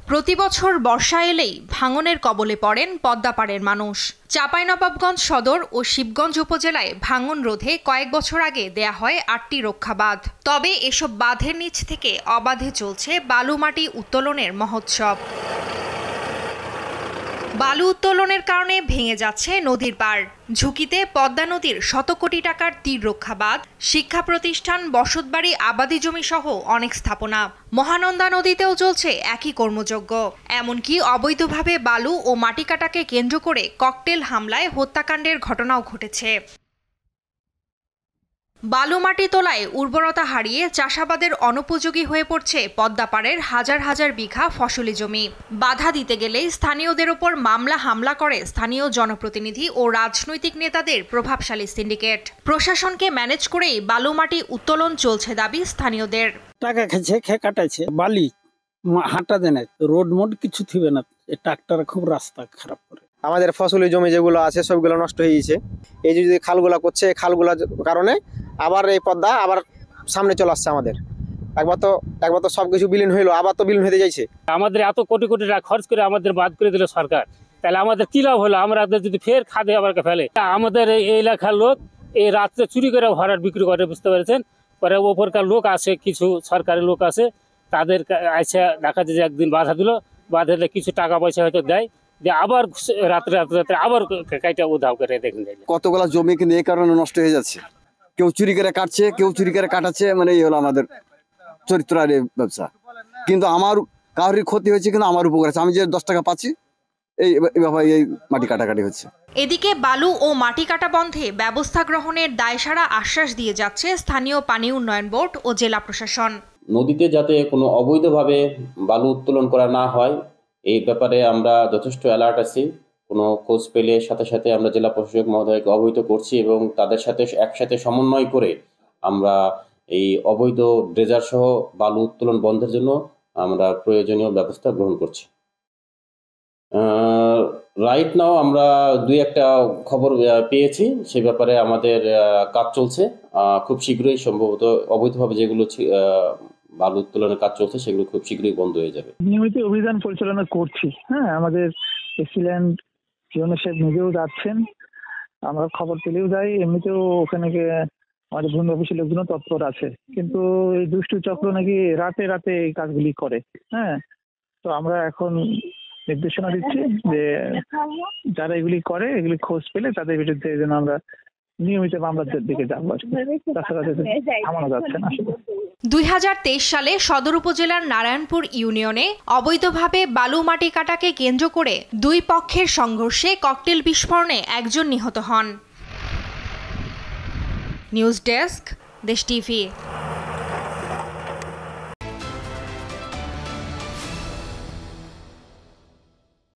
প্রতি বছর বর্ষা এলেই ভাঙনের কবলে পড়েন পদ্মাপাড়ের মানুষ। চাঁপাইনবাবগঞ্জ সদর ও শিবগঞ্জ উপজেলায় ভাঙন রোধে কয়েক বছর আগে দেয়া হয় ৮টি রক্ষা বাঁধ। তবে এসব বাঁধের নিচ থেকে অবাধে চলছে বালু মাটি উত্তোলনের মহোৎসব। বালু উত্তোলনের কারণে ভেঙে যাচ্ছে নদীর পাড়। ঝুঁকিতে পদ্মা নদীর শত কোটি টাকার তীর রক্ষা বাঁধ, শিক্ষা প্রতিষ্ঠান, বসতবাড়ি, আবাদি জমি সহ অনেক স্থাপনা। মহানন্দা নদীতেও চলছে একই কর্মযজ্ঞ। এমনকি অবৈধভাবে বালু ও মাটি কাটাকে কেন্দ্র করে ককটেল হামলায় হত্যাকাণ্ডের ঘটনাও ঘটেছে। বালু মাটি তোলায় উর্বরতা হারিয়ে চাষাবাদের অনুপযোগী হয়ে পড়ছে পদ্মাপাড়ের হাজার হাজার বিঘা ফসলি জমি। বাধা দিতে গেলেই স্থানীয়দের ওপর মামলা হামলা করে স্থানীয় জনপ্রতিনিধি ও রাজনৈতিক নেতাদের প্রভাবশালী সিন্ডিকেট। প্রশাসনকে ম্যানেজ করেই বালু মাটি উত্তোলন চলছে দাবি স্থানীয়দের। টাকা খেয়েছে, খেয়ে কাটাইছে, বালি হাঁটা দেয় না, রোড মোড কিছু থিবে না, ট্রাক্টর খুব রাস্তা খারাপ করে। আমাদের ফসলি জমি যেগুলো আছে সবগুলো নষ্ট হয়ে গেছে। এই যে খালগুলা করছে, এই খালগুলার কারণে আবার এই পদ্মা আবার সামনে চলে আসছে আমাদের। একবার তো সবকিছু বিলীন হইলো, আবার তো বিলীন হতে যাইছে। আমাদের এত কোটি কোটি টাকা খরচ করে আমাদের বাদ করে দিল সরকার, তাহলে আমাদের কি লাভ হলো? আমরা যদি ফের খাদে আবার ফেলে, আমাদের এই এলাকার লোক এই রাত্রে চুরি করে ভরাট বিক্রি করে, বুঝতে পেরেছেন। পরে ওপরকার লোক আছে, কিছু সরকারি লোক আছে, তাদের আইসা দেখা যায় যে একদিন বাধা দিল, বাধা দিলে কিছু টাকা পয়সা হয়তো দেয়, আবার রাত্রে আবার কাইটা উধাও করে দেখেন। কতগুলা জমি কিন্তু এই কারণে নষ্ট হয়ে যাচ্ছে। কেউ চুরি করে কাটছে, কেউ চুরি করে কাটাচ্ছে, মানে এই হলো আমাদের চরিত্র আর ব্যবসা। কিন্তু আমার কারোর ক্ষতি হয়েছে, কিন্তু আমার উপকার আছে। আমি যে 10 টাকা পাচ্ছি, এইভাবে এই মাটি কাটাকাটি হচ্ছে। এদিকে বালু ও মাটি কাটা বন্ধে ব্যবস্থা গ্রহণের দায়সারা আশ্বাস দিয়ে যাচ্ছে স্থানীয় পানি উন্নয়ন বোর্ড ও জেলা প্রশাসন। নদীতে যাতে কোনো অবৈধভাবে বালু উত্তোলন করা না হয়, এই ব্যাপারে আমরা যথেষ্ট অ্যালার্ট আছি। কোনো খোঁজ পেলে সাথে সাথে আমরা জেলা প্রশাসক মহোদয়কে অবহিত করছি এবং তাদের সাথে একসাথে সমন্বয় করে আমরা এই অবৈধ ড্রেজার সহ বালু উত্তোলন বন্ধের জন্য আমরা প্রয়োজনীয় ব্যবস্থা গ্রহণ করছি। রাইট নাও আমরা 2-1টা খবর পেয়েছি, সে ব্যাপারে আমাদের কাজ চলছে। খুব শীঘ্রই সম্ভবত অবৈধভাবে যেগুলো বালু উত্তোলনের কাজ চলছে সেগুলো খুব শীঘ্রই বন্ধ হয়ে যাবে। নিয়মিত অভিযান পরিচালনা করছি। আমাদের প্রেসিডেন্ট সাহেব নিজেও যাচ্ছেন, আমরা খবর পেলেও যাই, এমনিতেও ওখানে আমাদের ভূমি অফিসের লোকজন তৎপর আছে। কিন্তু এই দুষ্টু চক্র নাকি রাতে রাতে এই কাজগুলি করে। তো আমরা এখন নির্দেশনা দিচ্ছি যে যারা এগুলি করে, এগুলি খোঁজ পেলে তাদের বিরুদ্ধে যেন আমরা নিয়মিত মামলার দিকে যাবো। তাছাড়া থামানো যাচ্ছে না। 2023 সালে সদর উপজেলার নারায়ণপুর ইউনিয়নে অবৈধভাবে বালু মাটি কাটাকে কেন্দ্র করে দুই পক্ষের সংঘর্ষে ককটেল বিস্ফোরণে একজন নিহত হন। নিউজ ডেস্ক, দেশ টিভি।